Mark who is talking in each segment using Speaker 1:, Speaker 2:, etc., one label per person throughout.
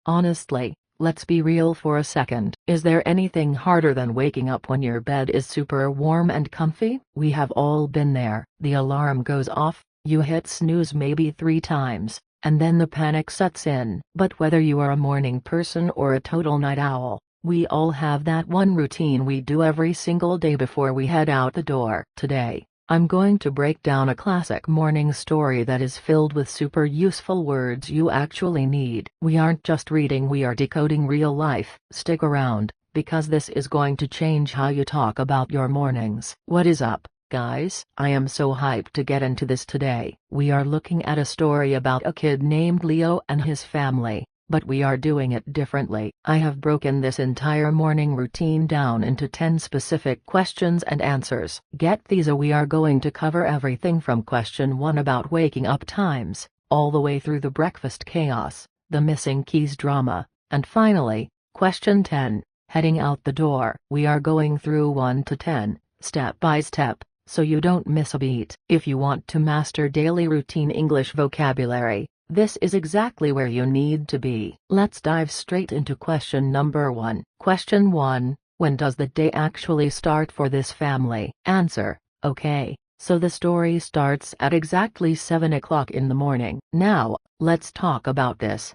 Speaker 1: Honestly, let's be real for a second. Is there anything harder than waking up when your bed is super warm and comfy? We have all been there. The alarm goes off, you hit snooze maybe 3 times, and then the panic sets in. But whether you are a morning person or a total night owl, we all have that one routine we do every single day before we head out the door. Today, I'm going to break down a classic morning story that is filled with super useful words you actually need. We aren't just reading, we are decoding real life. Stick around, because this is going to change how you talk about your mornings. What is up, guys? I am so hyped to get into this today. We are looking at a story about a kid named Leo and his family. But we are doing it differently. I have broken this entire morning routine down into 10 specific questions and answers. Get these, we are going to cover everything from question 1 about waking up times, all the way through the breakfast chaos, the missing keys drama, and finally, question 10, heading out the door. We are going through 1 to 10, step by step, so you don't miss a beat. If you want to master daily routine English vocabulary, this is exactly where you need to be. Let's dive straight into question number 1. Question 1, when does the day actually start for this family? Answer, okay, so the story starts at exactly 7 o'clock in the morning. Now, let's talk about this.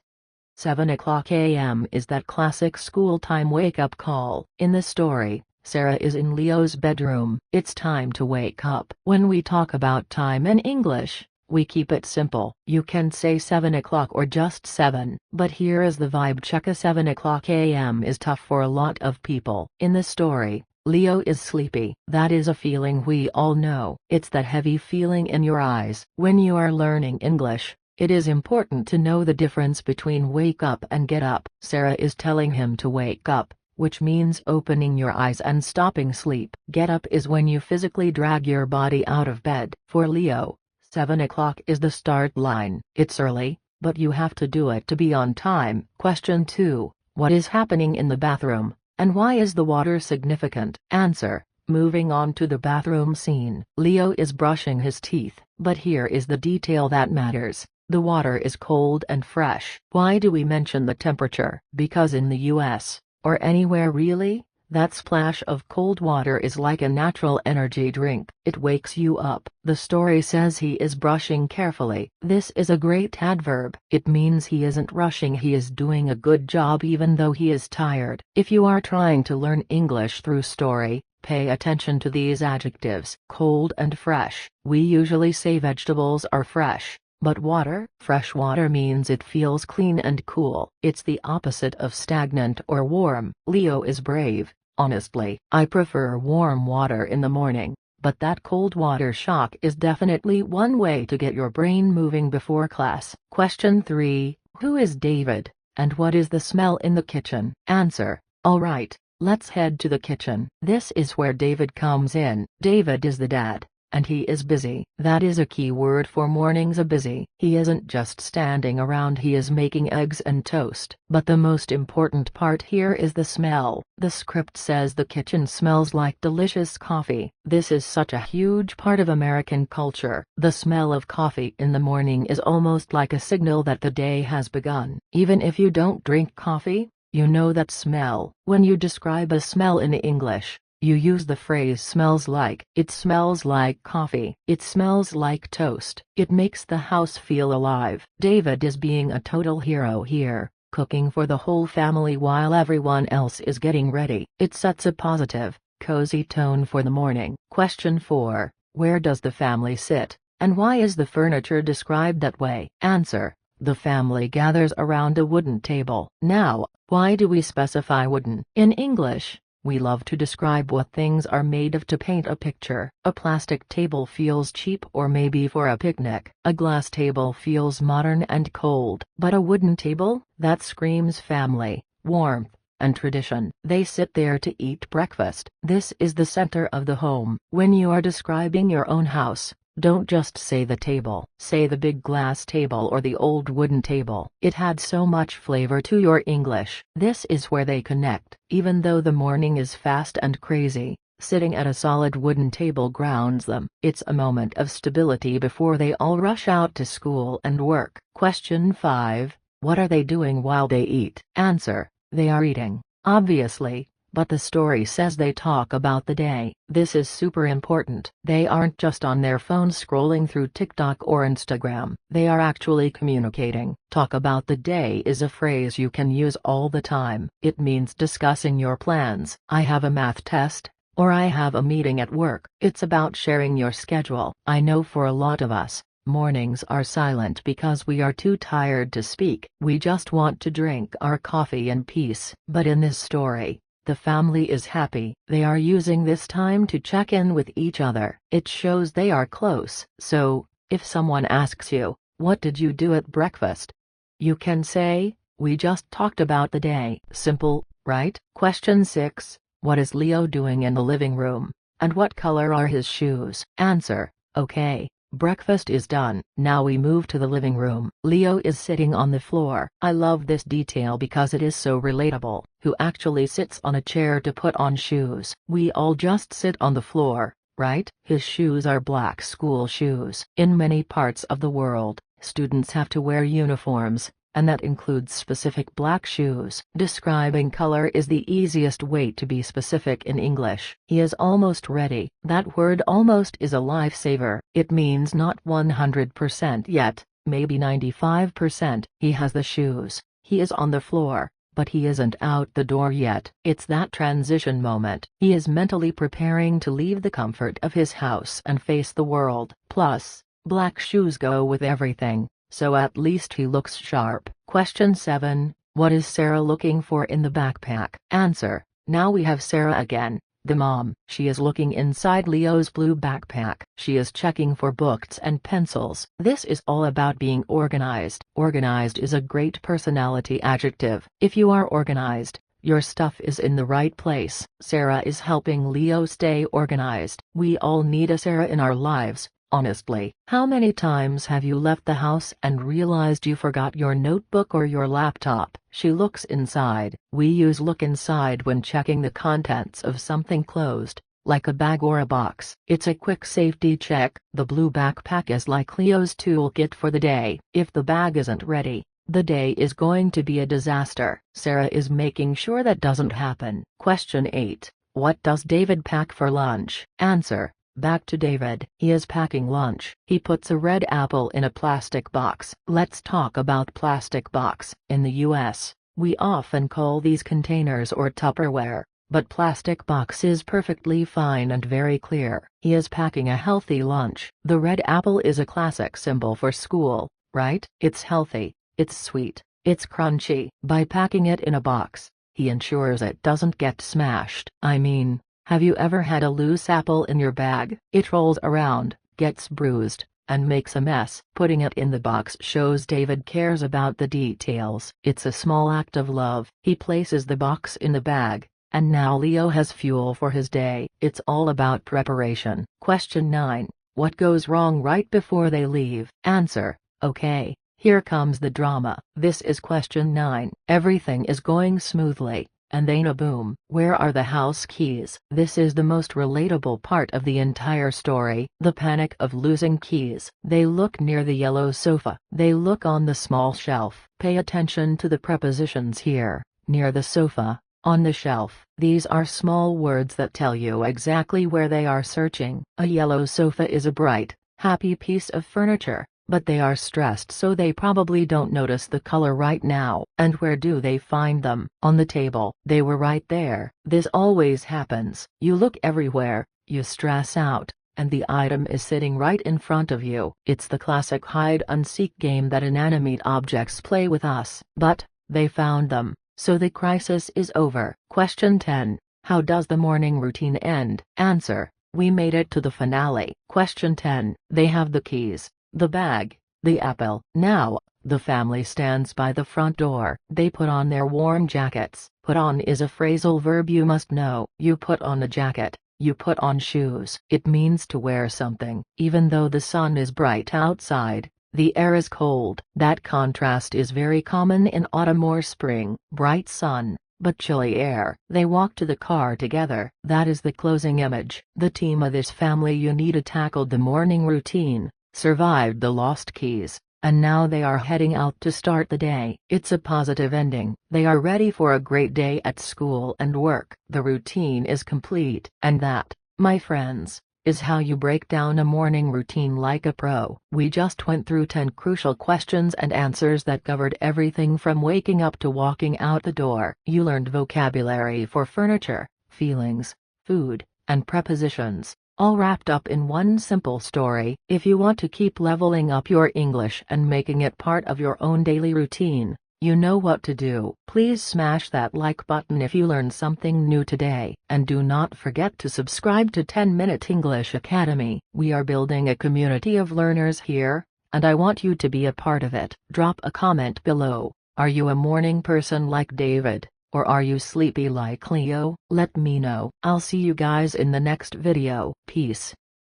Speaker 1: 7 o'clock a.m. is that classic school time wake-up call. In the story, Sarah is in Leo's bedroom. It's time to wake up. When we talk about time in English, we keep it simple. You can say 7 o'clock or just 7. But here is the vibe check. A 7 o'clock a.m. is tough for a lot of people. In the story, Leo is sleepy. That is a feeling we all know. It's that heavy feeling in your eyes. When you are learning English, it is important to know the difference between wake up and get up. Sarah is telling him to wake up, which means opening your eyes and stopping sleep. Get up is when you physically drag your body out of bed. For Leo, 7 o'clock is the start line. It's early, but you have to do it to be on time. Question 2, what is happening in the bathroom, and why is the water significant? Answer, moving on to the bathroom scene. Leo is brushing his teeth, but here is the detail that matters. The water is cold and fresh. Why do we mention the temperature? Because in the US, or anywhere really, that splash of cold water is like a natural energy drink. It wakes you up. The story says he is brushing carefully. This is a great adverb. It means he isn't rushing, he is doing a good job even though he is tired. If you are trying to learn English through story, pay attention to these adjectives. Cold and fresh. We usually say vegetables are fresh. But water? Fresh water means it feels clean and cool. It's the opposite of stagnant or warm. Leo is brave. Honestly, I prefer warm water in the morning, but that cold water shock is definitely one way to get your brain moving before class. Question 3, who is David, and what is the smell in the kitchen? Answer, alright, let's head to the kitchen. This is where David comes in. David is the dad, and he is busy. That is a key word for mornings, busy. He isn't just standing around, he is making eggs and toast. But the most important part here is the smell. The script says the kitchen smells like delicious coffee. This is such a huge part of American culture. The smell of coffee in the morning is almost like a signal that the day has begun. Even if you don't drink coffee, you know that smell. When you describe a smell in English, you use the phrase smells like. It smells like coffee. It smells like toast. It makes the house feel alive. David is being a total hero here, cooking for the whole family while everyone else is getting ready. It sets a positive, cozy tone for the morning. Question 4, where does the family sit, and why is the furniture described that way? Answer, the family gathers around a wooden table. Now, why do we specify wooden? In English, we love to describe what things are made of to paint a picture. A plastic table feels cheap or maybe for a picnic. A glass table feels modern and cold. But a wooden table, that screams family, warmth, and tradition. They sit there to eat breakfast. This is the center of the home. When you are describing your own house, don't just say the table. Say the big glass table or the old wooden table. It adds so much flavor to your English. This is where they connect. Even though the morning is fast and crazy, sitting at a solid wooden table grounds them. It's a moment of stability before they all rush out to school and work. Question 5, What are they doing while they eat? Answer: they are eating, obviously, but the story says they talk about the day. This is super important. They aren't just on their phones scrolling through TikTok or Instagram. They are actually communicating. Talk about the day is a phrase you can use all the time. It means discussing your plans. I have a math test, or I have a meeting at work. It's about sharing your schedule. I know for a lot of us, mornings are silent because we are too tired to speak. We just want to drink our coffee in peace. But in this story, the family is happy. They are using this time to check in with each other. It shows they are close. So, if someone asks you, "What did you do at breakfast?" you can say, "We just talked about the day." Simple, right? Question 6. What is Leo doing in the living room, and what color are his shoes? Answer: okay, breakfast is done. Now we move to the living room. Leo is sitting on the floor. I love this detail because it is so relatable. Who actually sits on a chair to put on shoes? We all just sit on the floor, right? His shoes are black school shoes. In many parts of the world, students have to wear uniforms, and that includes specific black shoes. Describing color is the easiest way to be specific in English. He is almost ready. That word almost is a lifesaver. It means not 100% yet, maybe 95%. He has the shoes. He is on the floor, but he isn't out the door yet. It's that transition moment. He is mentally preparing to leave the comfort of his house and face the world. Plus, black shoes go with everything, so at least he looks sharp. Question 7. What is Sarah looking for in the backpack? Answer: now we have Sarah again, the mom. She is looking inside Leo's blue backpack. She is checking for books and pencils. This is all about being organized. Organized is a great personality adjective. If you are organized, your stuff is in the right place. Sarah is helping Leo stay organized. We all need a Sarah in our lives. Honestly, how many times have you left the house and realized you forgot your notebook or your laptop? She looks inside. We use look inside when checking the contents of something closed, like a bag or a box. It's a quick safety check. The blue backpack is like Leo's toolkit for the day. If the bag isn't ready, the day is going to be a disaster. Sarah is making sure that doesn't happen. Question 8. What does David pack for lunch? Answer: back to David. He is packing lunch. He puts a red apple in a plastic box. Let's talk about plastic box. In the US, we often call these containers or Tupperware, but plastic box is perfectly fine and very clear. He is packing a healthy lunch. The red apple is a classic symbol for school, right? It's healthy, it's sweet, it's crunchy. By packing it in a box, he ensures it doesn't get smashed. I mean, have you ever had a loose apple in your bag? It rolls around, gets bruised, and makes a mess. Putting it in the box shows David cares about the details. It's a small act of love. He places the box in the bag, and now Leo has fuel for his day. It's all about preparation. Question 9. What goes wrong right before they leave? Answer: okay, here comes the drama. This is question 9. Everything is going smoothly, and then a boom. Where are the house keys? This is the most relatable part of the entire story. The panic of losing keys. They look near the yellow sofa. They look on the small shelf. Pay attention to the prepositions here. Near the sofa, on the shelf. These are small words that tell you exactly where they are searching. A yellow sofa is a bright, happy piece of furniture, but they are stressed, so they probably don't notice the color right now. And where do they find them? On the table. They were right there. This always happens. You look everywhere, you stress out, and the item is sitting right in front of you. It's the classic hide-and-seek game that inanimate objects play with us. But they found them, so the crisis is over. Question 10. How does the morning routine end? Answer: we made it to the finale. Question 10. They have the keys, the bag, the apple. Now, the family stands by the front door. They put on their warm jackets. Put on is a phrasal verb you must know. You put on a jacket, you put on shoes. It means to wear something. Even though the sun is bright outside, the air is cold. That contrast is very common in autumn or spring. Bright sun, but chilly air. They walk to the car together. That is the closing image. The team of this family unit tackled the morning routine, survived the lost keys, and now they are heading out to start the day. It's a positive ending. They are ready for a great day at school and work. The routine is complete. And that, my friends, is how you break down a morning routine like a pro. We just went through 10 crucial questions and answers that covered everything from waking up to walking out the door. You learned vocabulary for furniture, feelings, food, and prepositions, all wrapped up in one simple story. If you want to keep leveling up your English and making it part of your own daily routine, you know what to do. Please smash that like button if you learned something new today, and do not forget to subscribe to 10-Minute English Academy. We are building a community of learners here, and I want you to be a part of it. Drop a comment below. Are you a morning person like David, or are you sleepy like Leo? Let me know. I'll see you guys in the next video. Peace.